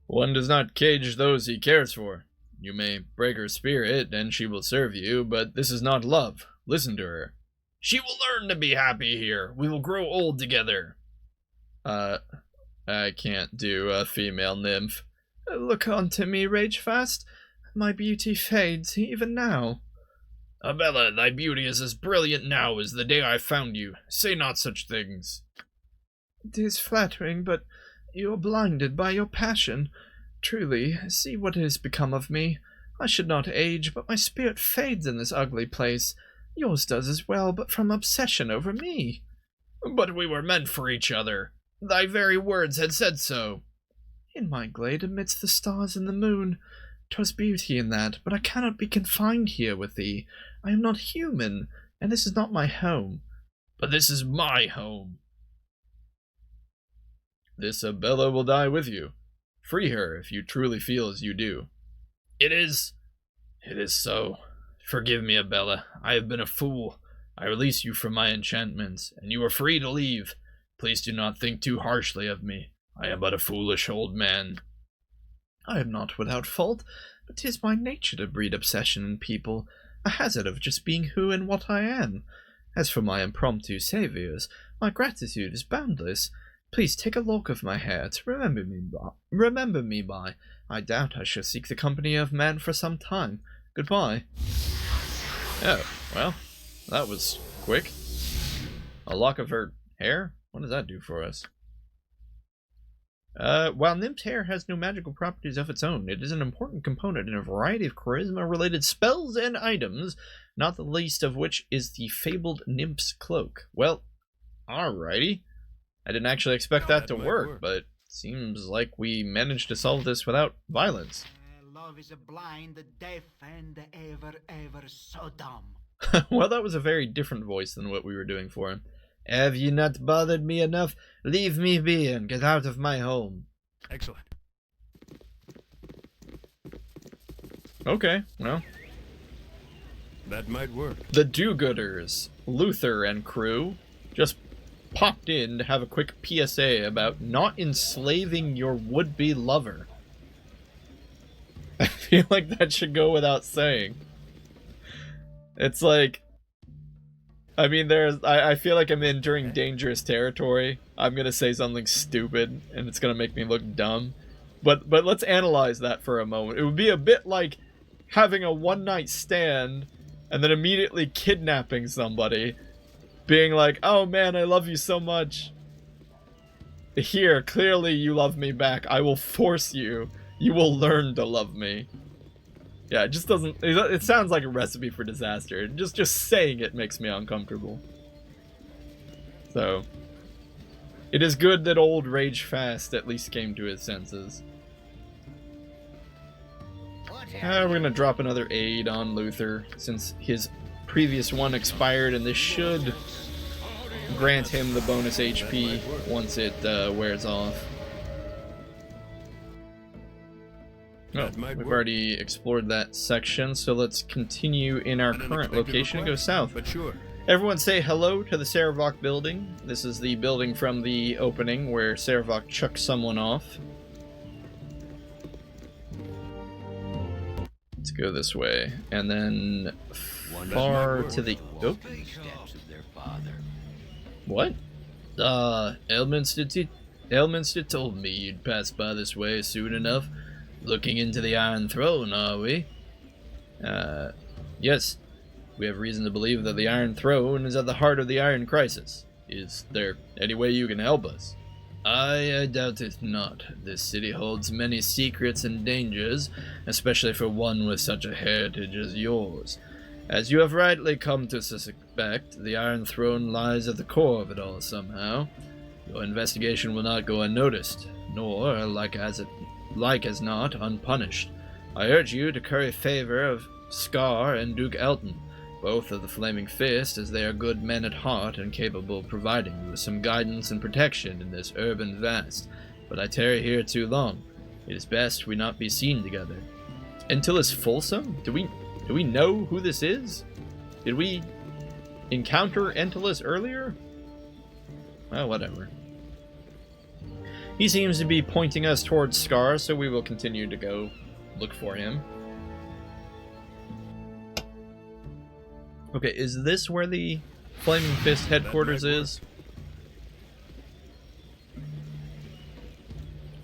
One does not cage those he cares for. You may break her spirit, and she will serve you, but this is not love. Listen to her. She will learn to be happy here. We will grow old together. I can't do a female nymph. Look unto me, Ragefast. My beauty fades even now. Abella, thy beauty is as brilliant now as the day I found you. Say not such things. It is flattering, but you are blinded by your passion. Truly, see what has become of me. I should not age, but my spirit fades in this ugly place. Yours does as well, but from obsession over me. But we were meant for each other. Thy very words had said so. In my glade amidst the stars and the moon, 'twas beauty in that, but I cannot be confined here with thee. I am not human, and this is not my home. But this is my home. This Abella will die with you. Free her if you truly feel as you do. It is so. Forgive me, Abella. I have been a fool. I release you from my enchantments, and you are free to leave. Please do not think too harshly of me. I am but a foolish old man. I am not without fault, but 'tis my nature to breed obsession in people, a hazard of just being who and what I am. As for my impromptu saviors, my gratitude is boundless. Please take a lock of my hair to remember me by. I doubt I shall seek the company of man for some time. Goodbye. Oh, well, that was quick. A lock of her hair? What does that do for us? While Nymph's hair has no magical properties of its own, it is an important component in a variety of charisma-related spells and items, not the least of which is the fabled Nymph's cloak. Well, alrighty. I didn't actually expect that to work, but seems like we managed to solve this without violence. Love is a blind, deaf, and ever so dumb. Well, that was a very different voice than what we were doing for him. Have you not bothered me enough? Leave me be and get out of my home. Excellent. Okay, well. That might work. The do-gooders, Luther and crew, just popped in to have a quick PSA about not enslaving your would-be lover. I feel like that should go without saying. It's like, I mean, I feel like I'm entering dangerous territory. I'm gonna say something stupid, and it's gonna make me look dumb. But let's analyze that for a moment. It would be a bit like having a one-night stand, and then immediately kidnapping somebody, being like, oh man, I love you so much. Here, clearly you love me back. I will force you. You will learn to love me. Yeah, it just doesn't... It sounds like a recipe for disaster. Just saying it makes me uncomfortable. So, it is good that old Ragefast at least came to his senses. We're gonna drop another aid on Luther, since his previous one expired, and this should grant him the bonus HP once it wears off. Oh, we've already explored that section, so let's continue in our current location and go south. But sure. Everyone say hello to the Sarevok building. This is the building from the opening where Sarevok chucks someone off. Let's go this way. And then far to the... Oh. What? Elminster told me you'd pass by this way soon enough. Looking into the Iron Throne, are we? Yes. We have reason to believe that the Iron Throne is at the heart of the Iron Crisis. Is there any way you can help us? I doubt it not. This city holds many secrets and dangers, especially for one with such a heritage as yours. As you have rightly come to suspect, the Iron Throne lies at the core of it all somehow. Your investigation will not go unnoticed, nor, like as not, unpunished. I urge you to curry favor of Scar and Duke Elton, both of the Flaming Fist, as they are good men at heart and capable of providing you with some guidance and protection in this urban vast. But I tarry here too long. It is best we not be seen together. Antilles Folsom? Do we know who this is? Did we encounter Antilles earlier? Well, whatever. He seems to be pointing us towards Scar, so we will continue to go look for him. Okay, is this where the Flaming Fist headquarters is?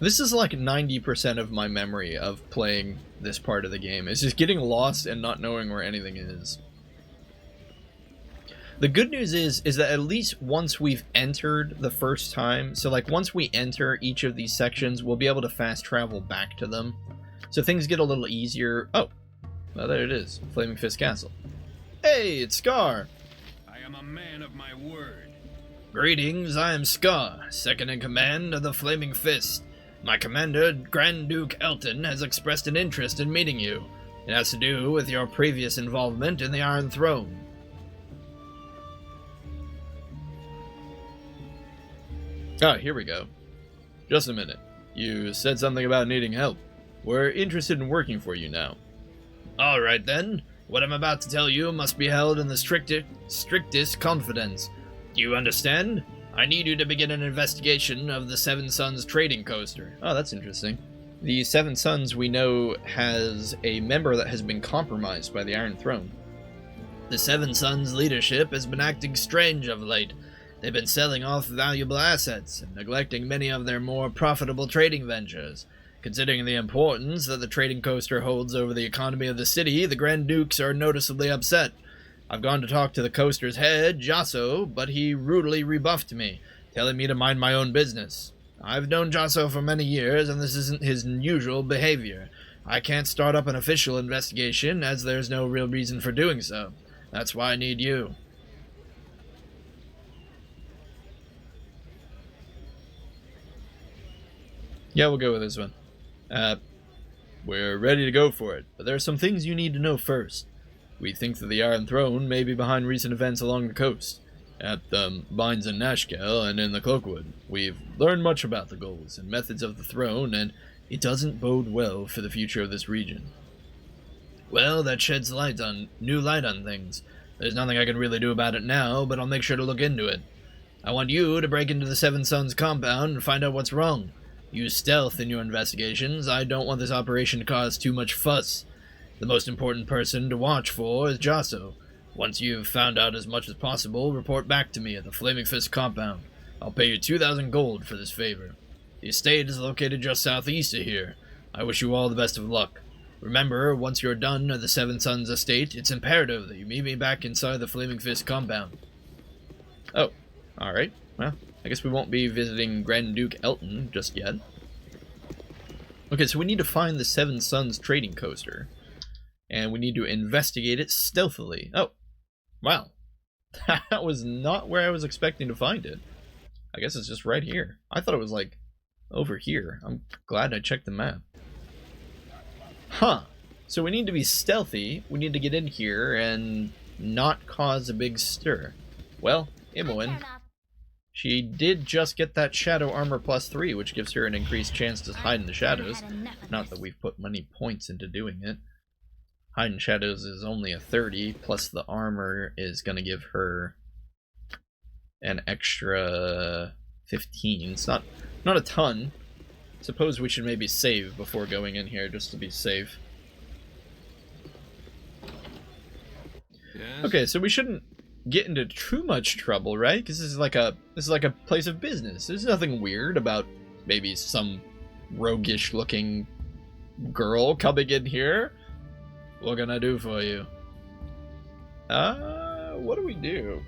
This is like 90% of my memory of playing this part of the game. It's just getting lost and not knowing where anything is. The good news is that at least once we've entered the first time, so like once we enter each of these sections, we'll be able to fast travel back to them. So things get a little easier. Oh, well, there it is. Flaming Fist Castle. Hey, it's Scar! I am a man of my word. Greetings, I am Scar, second in command of the Flaming Fist. My commander, Grand Duke Elton, has expressed an interest in meeting you. It has to do with your previous involvement in the Iron Throne. Ah, here we go. Just a minute. You said something about needing help. We're interested in working for you now. Alright then. What I'm about to tell you must be held in the strictest confidence. Do you understand? I need you to begin an investigation of the Seven Suns trading coaster. Oh, that's interesting. The Seven Suns, we know, has a member that has been compromised by the Iron Throne. The Seven Suns leadership has been acting strange of late. They've been selling off valuable assets and neglecting many of their more profitable trading ventures. Considering the importance that the trading coaster holds over the economy of the city, the Grand Dukes are noticeably upset. I've gone to talk to the coaster's head, Jasso, but he rudely rebuffed me, telling me to mind my own business. I've known Jasso for many years, and this isn't his usual behavior. I can't start up an official investigation, as there's no real reason for doing so. That's why I need you. Yeah, we'll go with this one. We're ready to go for it, but there are some things you need to know first. We think that the Iron Throne may be behind recent events along the coast. At the mines in Nashkel and in the Cloakwood, we've learned much about the goals and methods of the throne, and it doesn't bode well for the future of this region. Well, that sheds new light on things. There's nothing I can really do about it now, but I'll make sure to look into it. I want you to break into the Seven Suns compound and find out what's wrong. Use stealth in your investigations. I don't want this operation to cause too much fuss. The most important person to watch for is Jasso. Once you've found out as much as possible, report back to me at the Flaming Fist compound. I'll pay you 2,000 gold for this favor. The estate is located just southeast of here. I wish you all the best of luck. Remember, once you're done at the Seven Suns estate, it's imperative that you meet me back inside the Flaming Fist compound. Oh, alright. Well, I guess we won't be visiting Grand Duke Elton just yet. Okay, so we need to find the Seven Suns trading coaster. And we need to investigate it stealthily. Oh, wow. That was not where I was expecting to find it. I guess it's just right here. I thought it was like over here. I'm glad I checked the map. Huh. So we need to be stealthy. We need to get in here and not cause a big stir. Well, Imoen, she did just get that Shadow Armor +3, which gives her an increased chance to hide in the shadows. Not that we've put many points into doing it. Hide in Shadows is only a 30, plus the armor is going to give her an extra 15. It's not a ton. Suppose we should maybe save before going in here, just to be safe. Yes? Okay, so we shouldn't get into too much trouble, right? Because this is like a place of business. There's nothing weird about maybe some roguish looking girl coming in here. What can I do for you? What do we do?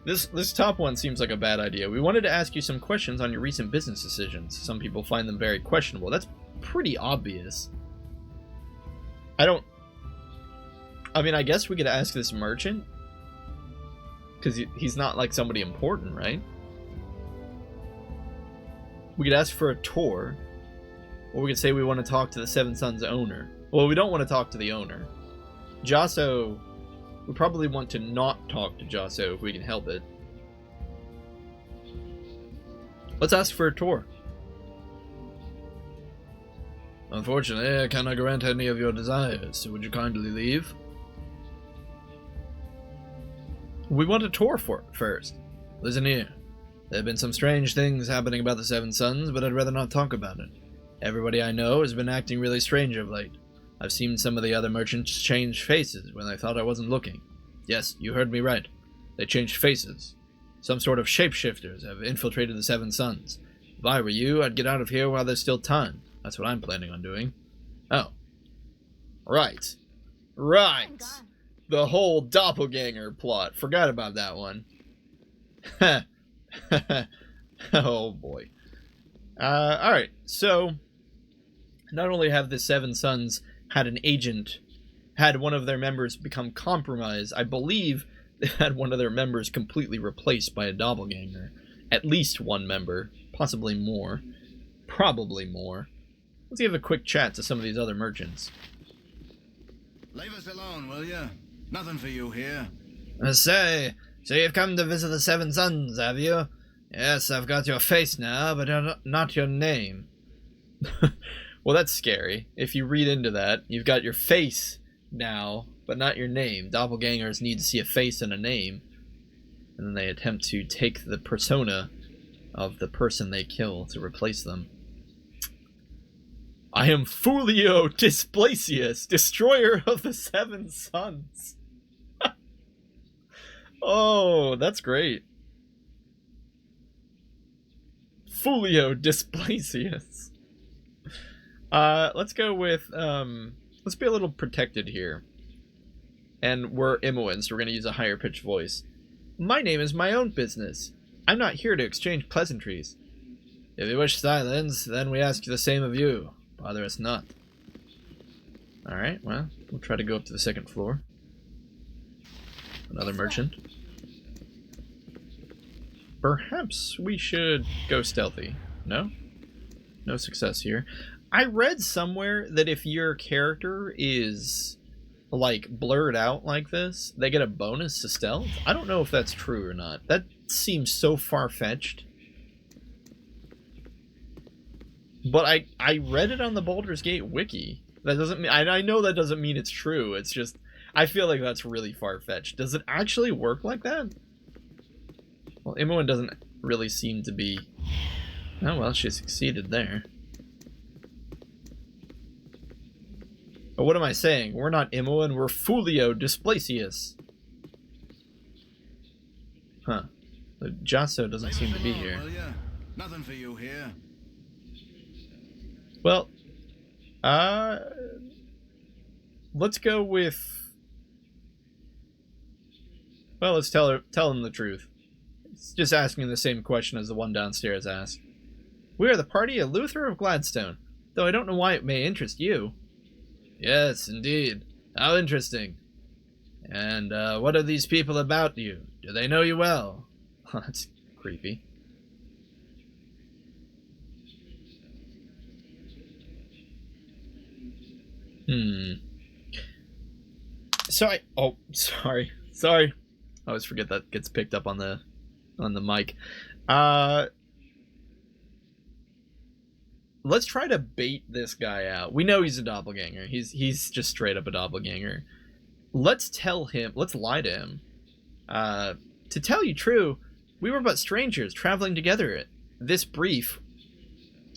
This top one seems like a bad idea. We wanted to ask you some questions on your recent business decisions. Some people find them very questionable. That's pretty obvious. I mean, I guess we could ask this merchant. Because he's not like somebody important, right? We could ask for a tour. Or we could say we want to talk to the Seven Sons owner. Well, we don't want to talk to the owner. Jasso, we probably want to not talk to Jasso if we can help it. Let's ask for a tour. Unfortunately, I cannot grant any of your desires, so would you kindly leave? We want a tour for it first. Listen here. There have been some strange things happening about the Seven Sons, but I'd rather not talk about it. Everybody I know has been acting really strange of late. I've seen some of the other merchants change faces when they thought I wasn't looking. Yes, you heard me right. They changed faces. Some sort of shapeshifters have infiltrated the Seven Sons. If I were you, I'd get out of here while there's still time. That's what I'm planning on doing. Oh. Right. Right. The whole doppelganger plot. Forgot about that one. Oh boy. Alright, so not only have the Seven Sons had an agent, had one of their members become compromised, I believe they had one of their members completely replaced by a doppelganger. At least one member, possibly more. Probably more. Let's give a quick chat to some of these other merchants. Leave us alone, will you? Nothing for you here. So you've come to visit the Seven Sons, have you? Yes, I've got your face now, but not your name. Well, that's scary. If you read into that, you've got your face now, but not your name. Doppelgangers need to see a face and a name, and then they attempt to take the persona of the person they kill to replace them. I am Fulio Displacius, destroyer of the Seven Sons. Oh, that's great. Fulio Displacius. Let's go with, let's be a little protected here. And we're Imoen, so we're going to use a higher pitched voice. My name is my own business. I'm not here to exchange pleasantries. If you wish silence, then we ask the same of you. Bother us not. Alright, well, we'll try to go up to the second floor. Another merchant. Perhaps we should go stealthy. No? No success here. I read somewhere that if your character is, like, blurred out like this, they get a bonus to stealth. I don't know if that's true or not. That seems so far-fetched. But I read it on the Baldur's Gate wiki. That doesn't mean... I know that doesn't mean it's true. It's just... I feel like that's really far-fetched. Does it actually work like that? Well, Imoen doesn't really seem to be... Oh, well, she succeeded there. But what am I saying? We're not Imoen, we're Fulio Displacius. Huh. But Jasso doesn't seem to be here. Nothing for you here. Well, let's go with... Well, let's tell him the truth. It's just asking the same question as the one downstairs asked. We are the party of Luther of Gladstone, though I don't know why it may interest you. Yes, indeed. How interesting. And, what are these people about you? Do they know you well? That's creepy. So oh, sorry. I always forget that gets picked up on the mic. Let's try to bait this guy out. We know he's a doppelganger. He's just straight up a doppelganger. Let's lie to him. To tell you true, we were but strangers traveling together this brief.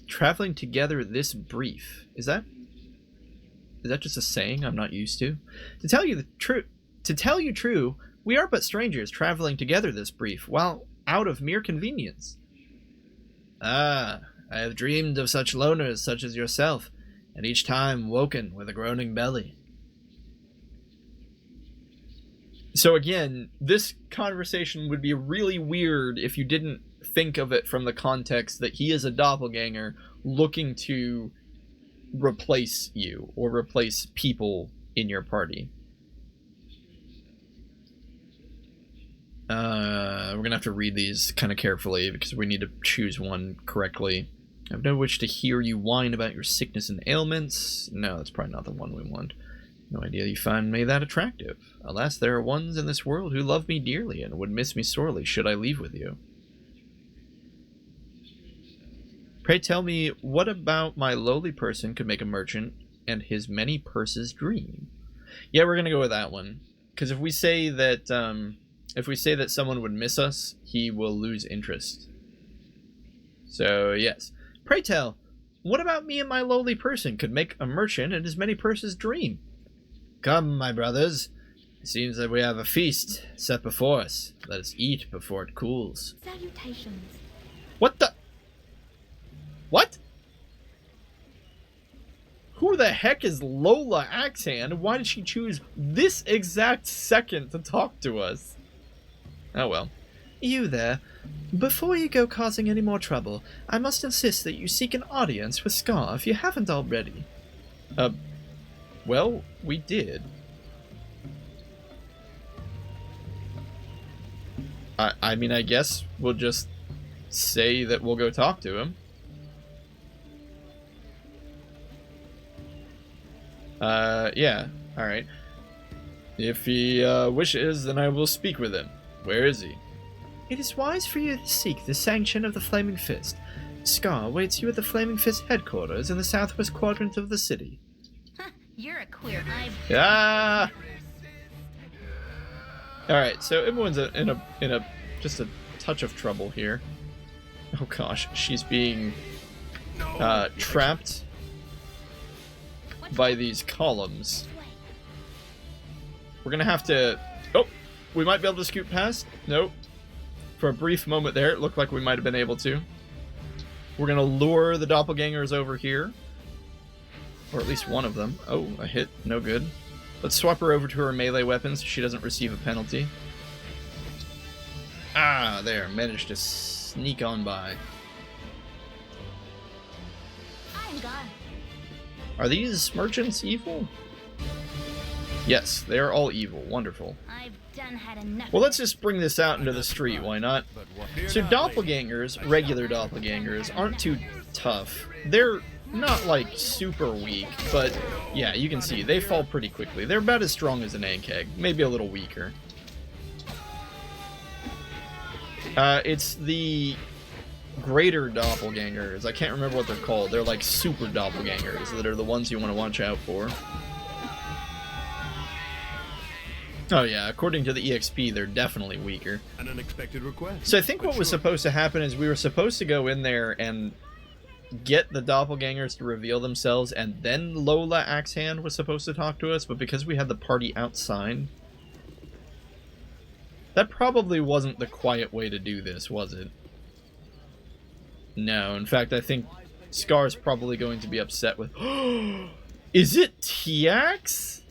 Is that? Is that just a saying I'm not used to? To tell you true, we are but strangers traveling together this brief, while out of mere convenience. Ah, I have dreamed of such loners such as yourself, and each time woken with a groaning belly. So again, this conversation would be really weird if you didn't think of it from the context that he is a doppelganger looking to replace you or replace people in your party. We're gonna have to read these kind of carefully because we need to choose one correctly. I have no wish to hear you whine about your sickness and ailments. No, that's probably not the one we want. No idea you find me that attractive. Alas, there are ones in this world who love me dearly and would miss me sorely should I leave with you. Pray tell me, what about my lowly person could make a merchant and his many purses dream? Yeah, we're gonna go with that one. Because if we say that someone would miss us, he will lose interest. So, yes. Pray tell, what about me and my lowly person could make a merchant and his many purses dream? Come, my brothers. It seems that we have a feast set before us. Let us eat before it cools. Salutations. What the? What? Who the heck is Lola Axehand? Why did she choose this exact second to talk to us? Oh well. You there. Before you go causing any more trouble, I must insist that you seek an audience with Scar if you haven't already. Well, we did. I mean, I guess we'll just say that we'll go talk to him. Yeah, alright. If he wishes, then I will speak with him. Where is he? It is wise for you to seek the sanction of the Flaming Fist. Scar awaits you at the Flaming Fist headquarters in the southwest quadrant of the city. You're a queer. Ah! Alright, so everyone's in a just a touch of trouble here. Oh gosh, she's being trapped by these columns. We're gonna have to... Oh! We might be able to scoot past. Nope. For a brief moment there, it looked like we might have been able to. We're gonna lure the doppelgangers over here. Or at least one of them. Oh, a hit. No good. Let's swap her over to her melee weapons so she doesn't receive a penalty. Ah, there. Managed to sneak on by. I'm gone. Are these merchants evil? Yes, they are all evil. Wonderful. I've done had enough. Well, let's just bring this out into the street. Why not? So doppelgangers, regular doppelgangers, aren't too tough. They're not, like, super weak, but, yeah, you can see, they fall pretty quickly. They're about as strong as an Ankeg, maybe a little weaker. It's the greater doppelgangers. I can't remember what they're called. They're like super doppelgangers that are the ones you want to watch out for. Oh yeah, according to the EXP, they're definitely weaker. An unexpected request. So I think what was supposed to happen is we were supposed to go in there and get the doppelgangers to reveal themselves, and then Lola Axehand was supposed to talk to us, but because we had the party outside, that probably wasn't the quiet way to do this, was it? No, in fact, I think Scar's probably going to be upset with... Is it Tiax?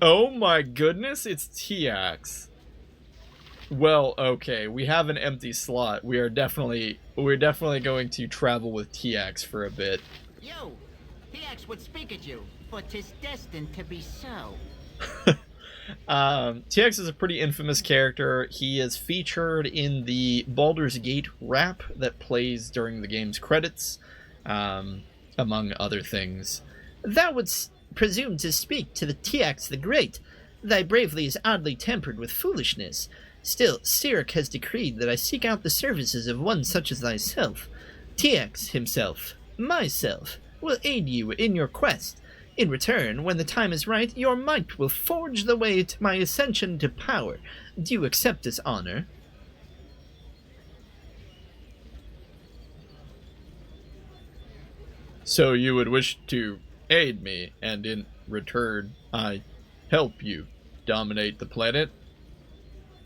Oh my goodness, it's Tiax. Well, okay, we have an empty slot. We're definitely going to travel with Tiax for a bit. You! TX would speak at you, for 'tis destined to be so. TX is a pretty infamous character. He is featured in the Baldur's Gate rap that plays during the game's credits, among other things. Thou wouldst presume to speak to the TX the Great. Thy bravely is oddly tempered with foolishness. Still, Cyric has decreed that I seek out the services of one such as thyself. TX himself, myself, will aid you in your quest. In return, when the time is right, your might will forge the way to my ascension to power. Do you accept this honor? So you would wish to aid me, and in return, I help you dominate the planet.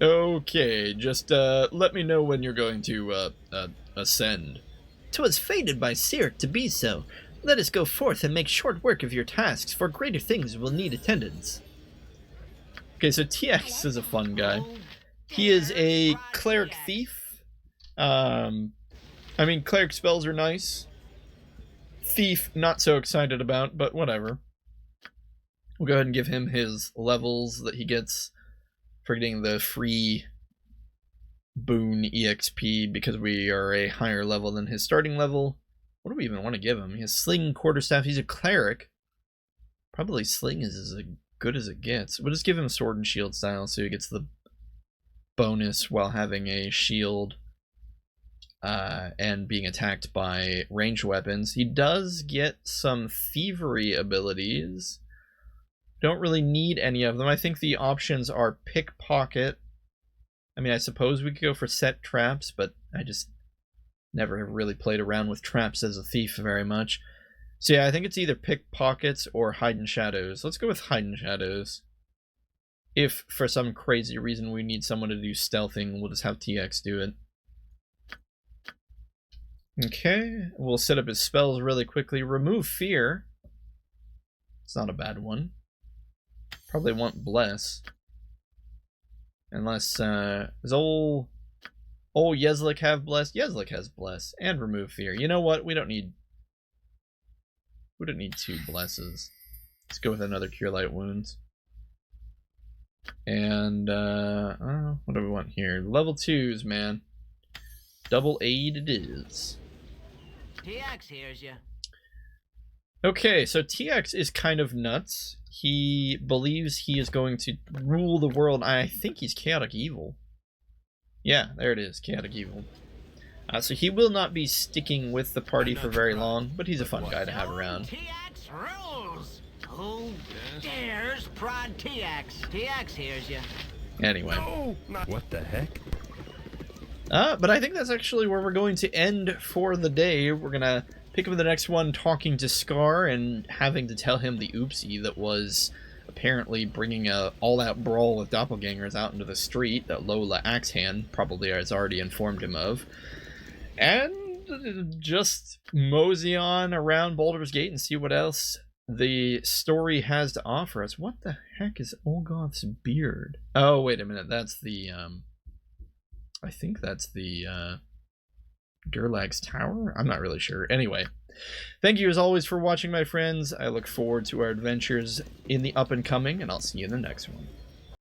Okay, just let me know when you're going to ascend. 'Twas fated by Sirik to be so. Let us go forth and make short work of your tasks, for greater things will need attendance. Okay, so TX is a fun guy. He is a cleric thief. I mean, cleric spells are nice. Thief, not so excited about, but whatever. We'll go ahead and give him his levels that he gets for getting the free boon EXP because we are a higher level than his starting level. What do we even want to give him? He has sling, quarterstaff. He's a cleric. Probably sling is as good as it gets. We'll just give him sword and shield style so he gets the bonus while having a shield and being attacked by ranged weapons. He does get some thievery abilities. Don't really need any of them. I think the options are pickpocket. I mean, I suppose we could go for set traps, but I just never have really played around with traps as a thief very much. So yeah, I think it's either pickpockets or hide in shadows. Let's go with hide in shadows. If for some crazy reason we need someone to do stealthing, we'll just have TX do it. Okay, we'll set up his spells really quickly. Remove fear. It's not a bad one. Probably want bless. Unless, does old Yeslik have bless? Yeslik has bless. And remove fear. You know what? We don't need 2 blesses. Let's go with another cure light wounds. And, what do we want here? Level 2s, man. Double aid it is. TX hears you. Okay, so TX is kind of nuts. He believes he is going to rule the world. I think he's chaotic evil. Yeah, there it is, chaotic evil. So he will not be sticking with the party for very long, but he's a fun guy to have around. TX rules. Who dares prod TX? TX hears you. Anyway. No, not what the heck? But I think that's actually where we're going to end for the day. We're gonna pick up the next one talking to Scar and having to tell him the oopsie that was apparently bringing a all-out brawl with doppelgangers out into the street that Lola Axehand probably has already informed him of. And just mosey on around Baldur's Gate and see what else the story has to offer us. What the heck is Olgoth's beard? Oh, wait a minute. That's the, I think that's the, Gerlach's Tower? I'm not really sure. Anyway, thank you as always for watching, my friends. I look forward to our adventures in the up and coming, and I'll see you in the next one.